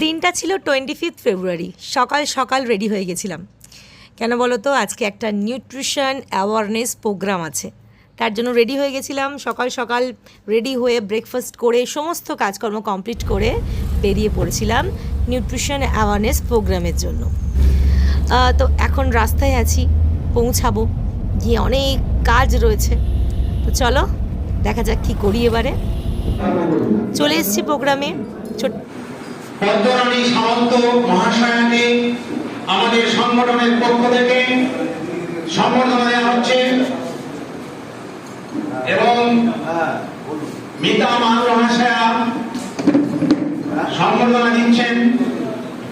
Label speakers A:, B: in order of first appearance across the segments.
A: দিনটা ছিল 25 ফেব্রুয়ারি। সকাল সকাল রেডি হয়ে গেছিলাম। কেন বলো তো, আজকে একটা নিউট্রিশন অ্যাওয়ারনেস প্রোগ্রাম আছে, তার জন্য রেডি হয়ে গেছিলাম। সকাল সকাল রেডি হয়ে ব্রেকফাস্ট করে সমস্ত কাজকর্ম কমপ্লিট করে বেরিয়ে পড়েছিলাম নিউট্রিশন অ্যাওয়ারনেস প্রোগ্রামের জন্য। তো এখন রাস্তায় আছি, পৌঁছাবো, গিয়ে অনেক কাজ রয়েছে। তো চলো দেখা যাক কী করি এবারে। চলে এসেছি প্রোগ্রামে।
B: পদ্মরানী সামন্ত মহাশয়াকে আমাদের সংগঠনের পক্ষ থেকে সম্বর্ধনা দেওয়া হচ্ছে এবং মিতা মান মহাশয়া সম্বর্ধনা দিচ্ছেন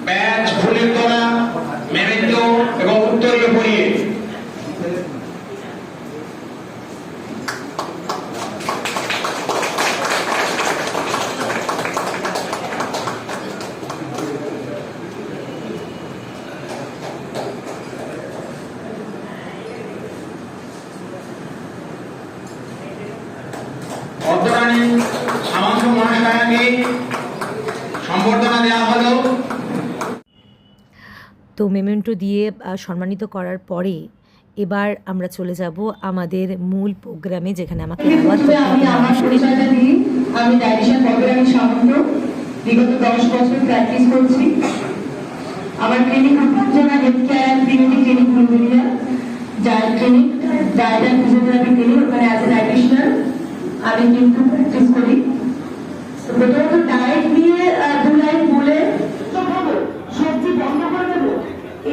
B: ব্যাজ, ফুলের তোড়া, মেমেন্টো এবং উত্তরীয় পরিয়ে। পদ্মরানী সামন্ত মহাশয়াকে সম্বর্ধনা দেওয়া হলো।
A: তো মেমেন্টো দিয়ে সম্মানিত করার পরে এবার আমরা চলে যাব আমাদের মূল প্রোগ্রামে, যেখানে আমাকে
C: আমি ডায়েটিশিয়ান পদ্মরানী সামন্ত, বিগত 10 বছর প্র্যাকটিস করছি। আমার clinic Rupanjana health care and প্রিমিটি clinic Bulbulia, diet clinic, diet and physiotherapy clinic. ওখানে অ্যাজ এ ডায়েটিশিয়ান আমি কিন্তু প্র্যাকটিস করি। প্রথমত ডায়েট নিয়ে 2 লাইন বলে তো খাবো, সবজি বন্ধ করে দেবো,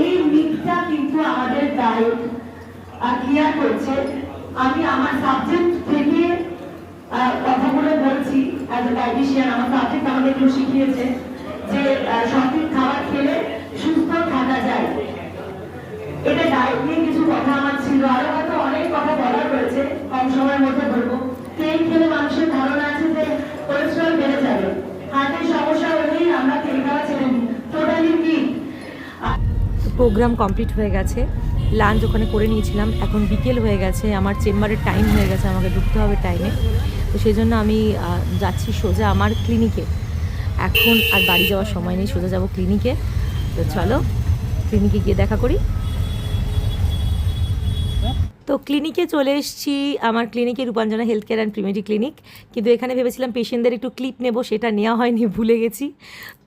C: এই মিথটা কিন্তু আমাদের ডায়েট ক্লিয়ার করছে। আমি আমার সাবজেক্ট থেকে কথাগুলো বলছি অ্যাজ এ ডায়েটিশিয়ান। আমার সাবজেক্ট আমাকে এগুলো শিখিয়েছে যে সঠিক খাবার খেলে সুস্থ থাকা যায়। এটা ডায়েট নিয়ে কিছু কথা আমার ছিল, আরো হয়তো অনেক কথা বলার রয়েছে, কম সময়ের মধ্যে বলবো। তেল খেলে মানুষের ধারণা আছে যে কোলেস্ট্রল বেড়ে যাবে, হার্টের সমস্যা হলেই আমরা তেল খাওয়া ছেড়ে দিই, টোটালি ঠিক।
A: প্রোগ্রাম কমপ্লিট হয়ে গেছে, লাঞ্চ ওখানে করে নিয়েছিলাম। এখন বিকেল হয়ে গেছে, আমার চেম্বারের টাইম হয়ে গেছে, আমাকে ঢুকতে হবে টাইমে। তো সেই জন্য আমি যাচ্ছি সোজা আমার ক্লিনিকে। এখন আর বাড়ি যাওয়ার সময় নেই, সোজা যাব ক্লিনিকে। তো চলো ক্লিনিকে গিয়ে দেখা করি। তো ক্লিনিকে চলে এসেছি, আমার ক্লিনিকে রূপাঞ্জনা হেলথ কেয়ার অ্যান্ড প্রিমিটি ক্লিনিক। কিন্তু এখানে ভেবেছিলাম পেশেন্টদের একটু ক্লিপ নেব, সেটা নেওয়া হয়নি, ভুলে গেছি।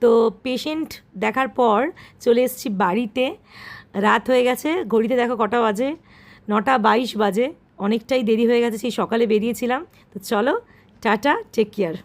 A: তো পেশেন্ট দেখার পর চলে এসেছি বাড়িতে। রাত হয়ে গেছে, ঘড়িতে দেখো কটা বাজে, 9:22 বাজে। অনেকটাই দেরি হয়ে গেছে, সেই সকালে বেরিয়েছিলাম। তো চলো টাটা, টেক কেয়ার।